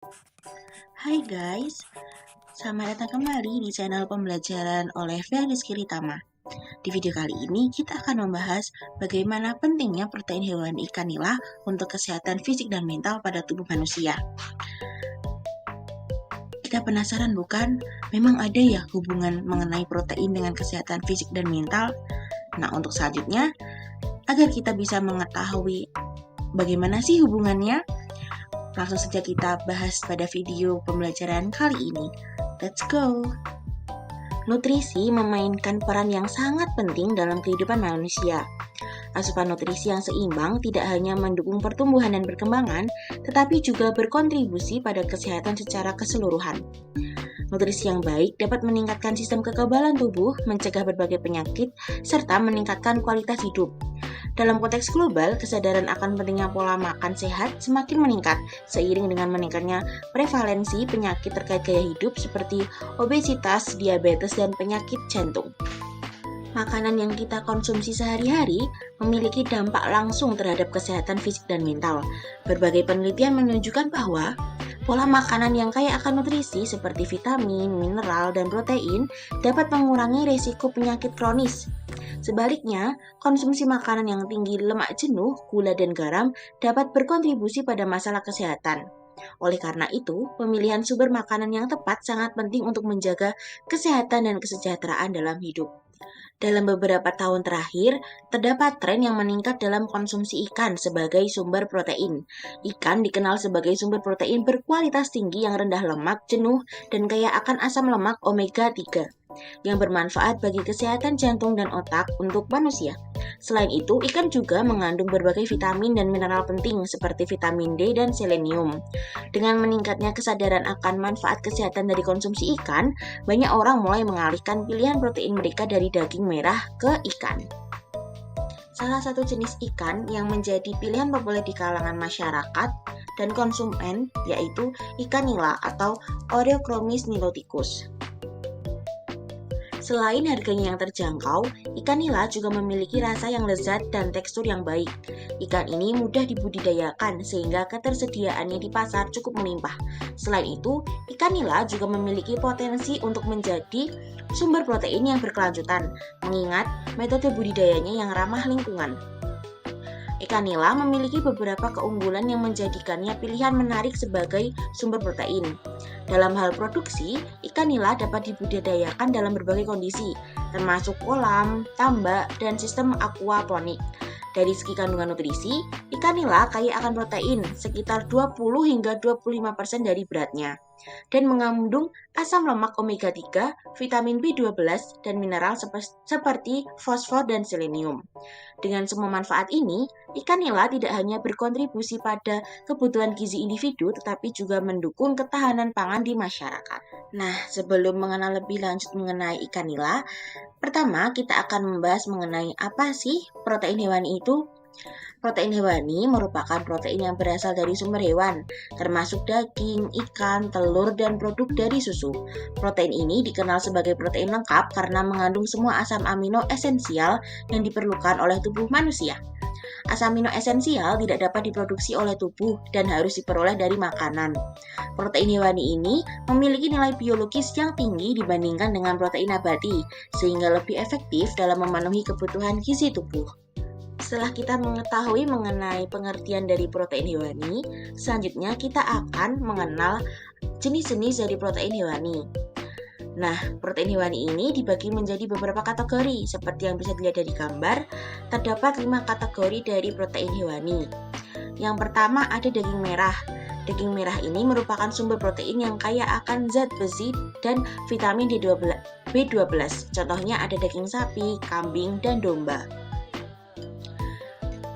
Hai guys, selamat datang kembali di channel pembelajaran oleh Rizky Ritama. Di video kali ini kita akan membahas bagaimana pentingnya protein hewani ikan nila untuk kesehatan fisik dan mental pada tubuh manusia. Kita penasaran bukan? Memang ada ya hubungan mengenai protein dengan kesehatan fisik dan mental? Nah, untuk selanjutnya, agar kita bisa mengetahui bagaimana sih hubungannya, langsung saja kita bahas pada video pembelajaran kali ini. Let's go! Nutrisi memainkan peran yang sangat penting dalam kehidupan manusia. Asupan nutrisi yang seimbang tidak hanya mendukung pertumbuhan dan perkembangan, tetapi juga berkontribusi pada kesehatan secara keseluruhan. Nutrisi yang baik dapat meningkatkan sistem kekebalan tubuh, mencegah berbagai penyakit, serta meningkatkan kualitas hidup. Dalam konteks global, kesadaran akan pentingnya pola makan sehat semakin meningkat seiring dengan meningkatnya prevalensi penyakit terkait gaya hidup seperti obesitas, diabetes, dan penyakit jantung. Makanan yang kita konsumsi sehari-hari memiliki dampak langsung terhadap kesehatan fisik dan mental. Berbagai penelitian menunjukkan bahwa pola makanan yang kaya akan nutrisi seperti vitamin, mineral, dan protein dapat mengurangi risiko penyakit kronis. Sebaliknya, konsumsi makanan yang tinggi lemak jenuh, gula, dan garam dapat berkontribusi pada masalah kesehatan. Oleh karena itu, pemilihan sumber makanan yang tepat sangat penting untuk menjaga kesehatan dan kesejahteraan dalam hidup. Dalam beberapa tahun terakhir, terdapat tren yang meningkat dalam konsumsi ikan sebagai sumber protein. Ikan dikenal sebagai sumber protein berkualitas tinggi yang rendah lemak jenuh dan kaya akan asam lemak omega 3 yang bermanfaat bagi kesehatan jantung dan otak untuk manusia. Selain itu, ikan juga mengandung berbagai vitamin dan mineral penting seperti vitamin D dan selenium. Dengan meningkatnya kesadaran akan manfaat kesehatan dari konsumsi ikan, banyak orang mulai mengalihkan pilihan protein mereka dari daging merah ke ikan. Salah satu jenis ikan yang menjadi pilihan populer di kalangan masyarakat dan konsumen yaitu ikan nila atau Oreochromis niloticus. Selain harganya yang terjangkau, ikan nila juga memiliki rasa yang lezat dan tekstur yang baik. Ikan ini mudah dibudidayakan sehingga ketersediaannya di pasar cukup melimpah. Selain itu, ikan nila juga memiliki potensi untuk menjadi sumber protein yang berkelanjutan, mengingat metode budidayanya yang ramah lingkungan. Ikan nila memiliki beberapa keunggulan yang menjadikannya pilihan menarik sebagai sumber protein. Dalam hal produksi, ikan nila dapat dibudidayakan dalam berbagai kondisi, termasuk kolam, tambak, dan sistem aquaponik. Dari segi kandungan nutrisi, ikan nila kaya akan protein sekitar 20 hingga 25% dari beratnya dan mengandung asam lemak omega 3, vitamin B12, dan mineral seperti fosfor dan selenium. Dengan semua manfaat ini, ikan nila tidak hanya berkontribusi pada kebutuhan gizi individu, tetapi juga mendukung ketahanan pangan di masyarakat. Nah, sebelum mengenal lebih lanjut mengenai ikan nila, pertama kita akan membahas mengenai apa sih protein hewani itu. Protein hewani merupakan protein yang berasal dari sumber hewan, termasuk daging, ikan, telur, dan produk dari susu. Protein ini dikenal sebagai protein lengkap karena mengandung semua asam amino esensial yang diperlukan oleh tubuh manusia. Asam amino esensial tidak dapat diproduksi oleh tubuh dan harus diperoleh dari makanan. Protein hewani ini memiliki nilai biologis yang tinggi dibandingkan dengan protein nabati, sehingga lebih efektif dalam memenuhi kebutuhan gizi tubuh. Setelah kita mengetahui mengenai pengertian dari protein hewani, selanjutnya kita akan mengenal jenis-jenis dari protein hewani. Nah, protein hewani ini dibagi menjadi beberapa kategori. Seperti yang bisa dilihat dari gambar, terdapat 5 kategori dari protein hewani. Yang pertama ada daging merah. Daging merah ini merupakan sumber protein yang kaya akan zat besi dan vitamin B12. Contohnya ada daging sapi, kambing, dan domba.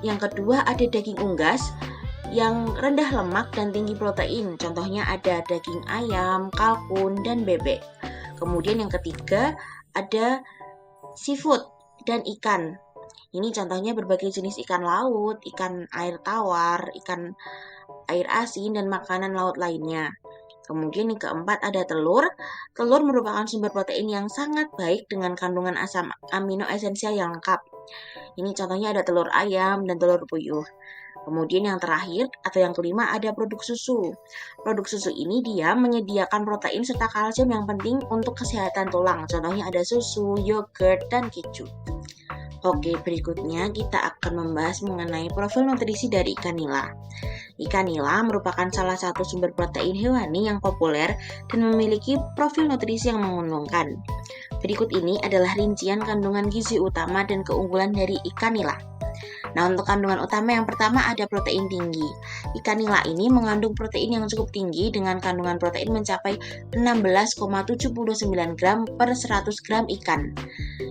Yang kedua ada daging unggas yang rendah lemak dan tinggi protein. Contohnya ada daging ayam, kalkun, dan bebek. Kemudian yang ketiga ada seafood dan ikan. Ini contohnya berbagai jenis ikan laut, ikan air tawar, ikan air asin, dan makanan laut lainnya. Kemudian yang keempat ada telur. Telur merupakan sumber protein yang sangat baik dengan kandungan asam amino esensial yang lengkap. Ini contohnya ada telur ayam dan telur puyuh. Kemudian yang terakhir atau yang kelima ada produk susu. Produk susu ini dia menyediakan protein serta kalsium yang penting untuk kesehatan tulang. Contohnya ada susu, yogurt, dan keju. Oke, berikutnya kita akan membahas mengenai profil nutrisi dari ikan nila. Ikan nila merupakan salah satu sumber protein hewani yang populer dan memiliki profil nutrisi yang menguntungkan. Berikut ini adalah rincian kandungan gizi utama dan keunggulan dari ikan nila. Nah, untuk kandungan utama yang pertama ada protein tinggi. Ikan nila ini mengandung protein yang cukup tinggi dengan kandungan protein mencapai 16,79 gram per 100 gram ikan.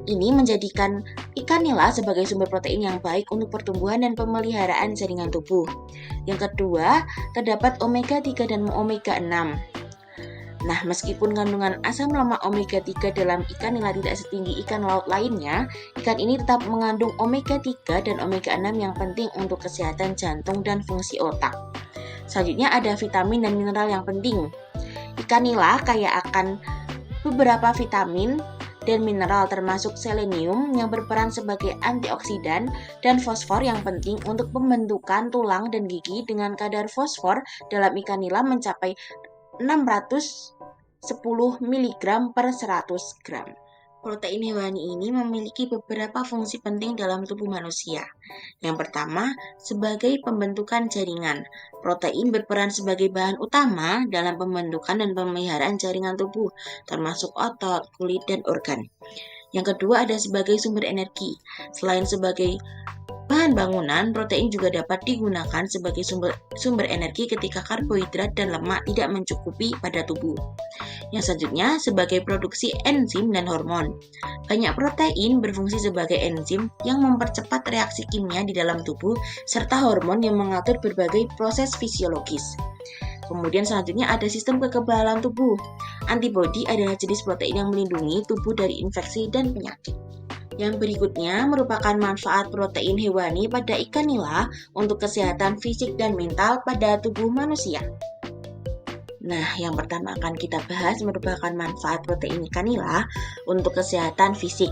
Ini menjadikan ikan nila sebagai sumber protein yang baik untuk pertumbuhan dan pemeliharaan jaringan tubuh. Yang kedua, terdapat omega 3 dan omega 6. Nah, meskipun kandungan asam lemak omega 3 dalam ikan nila tidak setinggi ikan laut lainnya, ikan ini tetap mengandung omega 3 dan omega 6 yang penting untuk kesehatan jantung dan fungsi otak. Selanjutnya ada vitamin dan mineral yang penting. Ikan nila kaya akan beberapa vitamin dan mineral termasuk selenium yang berperan sebagai antioksidan dan fosfor yang penting untuk pembentukan tulang dan gigi dengan kadar fosfor dalam ikan nila mencapai 610 mg per 100 gram. Protein hewani ini memiliki beberapa fungsi penting dalam tubuh manusia. Yang pertama, sebagai pembentukan jaringan. Protein berperan sebagai bahan utama dalam pembentukan dan pemeliharaan jaringan tubuh, termasuk otot, kulit, dan organ. Yang kedua ada sebagai sumber energi. Selain sebagai bahan bangunan, protein juga dapat digunakan sebagai sumber energi ketika karbohidrat dan lemak tidak mencukupi pada tubuh. Yang selanjutnya, sebagai produksi enzim dan hormon. Banyak protein berfungsi sebagai enzim yang mempercepat reaksi kimia di dalam tubuh, serta hormon yang mengatur berbagai proses fisiologis. Kemudian selanjutnya ada sistem kekebalan tubuh. Antibodi adalah jenis protein yang melindungi tubuh dari infeksi dan penyakit. Yang berikutnya merupakan manfaat protein hewani pada ikan nila untuk kesehatan fisik dan mental pada tubuh manusia. Nah, yang pertama akan kita bahas merupakan manfaat protein ikan nila untuk kesehatan fisik.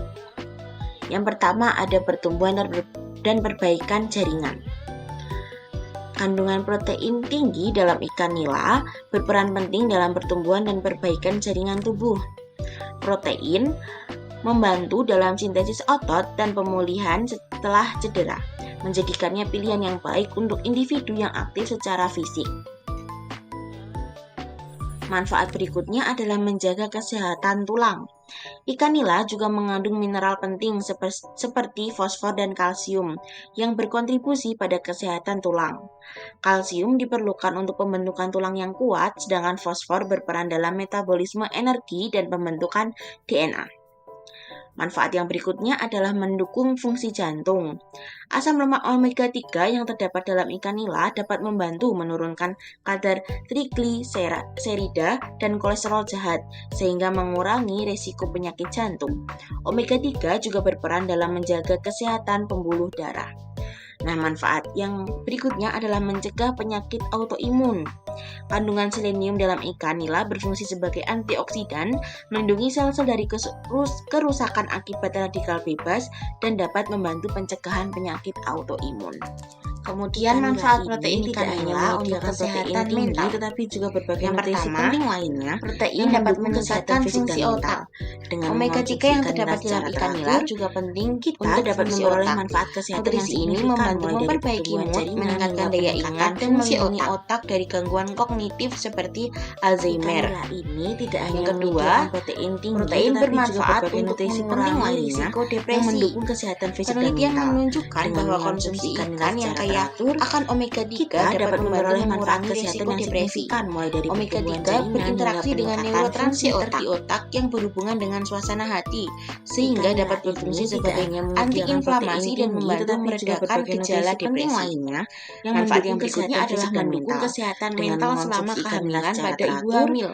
Yang pertama ada pertumbuhan dan perbaikan jaringan. Kandungan protein tinggi dalam ikan nila berperan penting dalam pertumbuhan dan perbaikan jaringan tubuh. Protein membantu dalam sintesis otot dan pemulihan setelah cedera, menjadikannya pilihan yang baik untuk individu yang aktif secara fisik. Manfaat berikutnya adalah menjaga kesehatan tulang. Ikan nila juga mengandung mineral penting seperti fosfor dan kalsium yang berkontribusi pada kesehatan tulang. Kalsium diperlukan untuk pembentukan tulang yang kuat, sedangkan fosfor berperan dalam metabolisme energi dan pembentukan DNA. Manfaat yang berikutnya adalah mendukung fungsi jantung. Asam lemak omega 3 yang terdapat dalam ikan nila dapat membantu menurunkan kadar trigliserida dan kolesterol jahat, sehingga mengurangi risiko penyakit jantung. Omega 3 juga berperan dalam menjaga kesehatan pembuluh darah. Nah, manfaat yang berikutnya adalah mencegah penyakit autoimun. Kandungan selenium dalam ikan nila berfungsi sebagai antioksidan, melindungi sel-sel dari kerusakan akibat radikal bebas, dan dapat membantu pencegahan penyakit autoimun. Kemudian manfaat protein tidak hanya untuk kesehatan mental, tetapi juga berbagai nutrisi penting lainnya. Protein dapat meningkatkan fungsi otak. Dengan omega 3 yang terdapat dalam ikan nila juga penting kita dapat memperoleh manfaat kesehatan yang signifikan, ini membantu memperbaiki mood, meningkatkan daya ingat, dan melindungi otak dari gangguan kognitif seperti Alzheimer. Ini tidak hanya kedua, protein bermanfaat untuk mengurangi risiko depresi, mendukung kesehatan fisik dan mental. Penelitian menunjukkan bahwa konsumsi ikan yang kaya akan omega 3 dapat memperoleh manfaat kesehatan yang signifikan, mulai dari omega 3 berinteraksi dengan neurotransmitter di otak yang berhubungan dengan suasana hati, sehingga dapat berfungsi sebagai antiinflamasi dan membantu meredakan gejala depresi lainnya. Manfaat yang berikutnya adalah mendukung kesehatan mental selama kehamilan pada ibu hamil.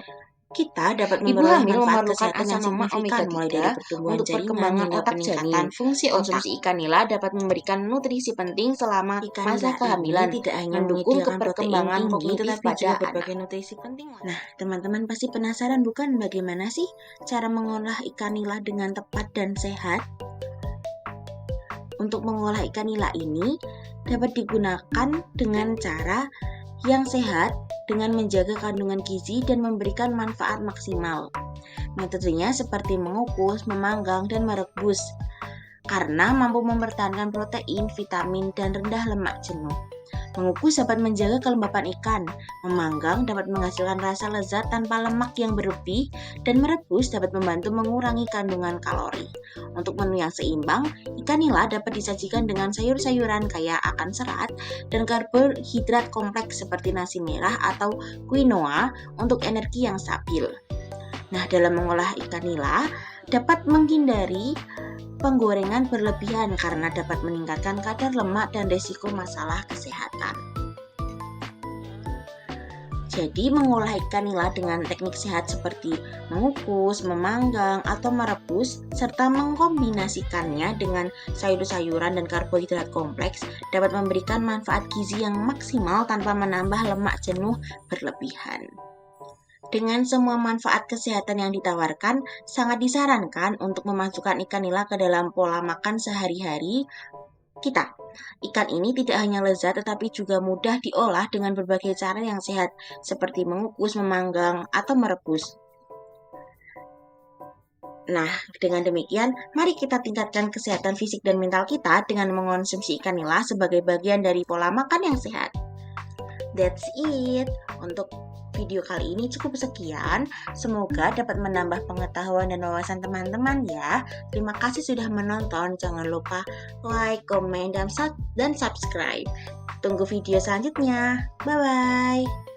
Kita dapat memperoleh manfaat kesehatan yang signifikan, mulai dari pertumbuhan jaringan, otak janin. Fungsi konsumsi ikan nila dapat memberikan nutrisi penting selama masa kehamilan, tidak hanya mendukung perkembangan kognitif pada berbagai nutrisi penting. Nah, teman-teman pasti penasaran bukan bagaimana sih cara mengolah ikan nila dengan tepat dan sehat? Untuk mengolah ikan nila ini, dapat digunakan dengan cara yang sehat dengan menjaga kandungan gizi dan memberikan manfaat maksimal. Metodenya seperti mengukus, memanggang, dan merebus karena mampu mempertahankan protein, vitamin, dan rendah lemak jenuh. Mengukus dapat menjaga kelembapan ikan, memanggang dapat menghasilkan rasa lezat tanpa lemak yang berlebih, dan merebus dapat membantu mengurangi kandungan kalori. Untuk menu yang seimbang, ikan nila dapat disajikan dengan sayur-sayuran kaya akan serat dan karbohidrat kompleks seperti nasi merah atau quinoa untuk energi yang stabil. Nah, dalam mengolah ikan nila, dapat menghindari penggorengan berlebihan karena dapat meningkatkan kadar lemak dan risiko masalah kesehatan. Jadi, mengolah ikan nila dengan teknik sehat seperti mengukus, memanggang, atau merebus, serta mengkombinasikannya dengan sayur-sayuran dan karbohidrat kompleks dapat memberikan manfaat gizi yang maksimal tanpa menambah lemak jenuh berlebihan. Dengan semua manfaat kesehatan yang ditawarkan, sangat disarankan untuk memasukkan ikan nila ke dalam pola makan sehari-hari kita. Ikan ini tidak hanya lezat tetapi juga mudah diolah dengan berbagai cara yang sehat, seperti mengukus, memanggang, atau merebus. Nah, dengan demikian, mari kita tingkatkan kesehatan fisik dan mental kita dengan mengonsumsi ikan nila sebagai bagian dari pola makan yang sehat. That's it. Untuk video kali ini cukup sekian. Semoga dapat menambah pengetahuan dan wawasan teman-teman ya. Terima kasih sudah menonton. Jangan lupa like, komen, dan subscribe. Tunggu video selanjutnya. Bye-bye.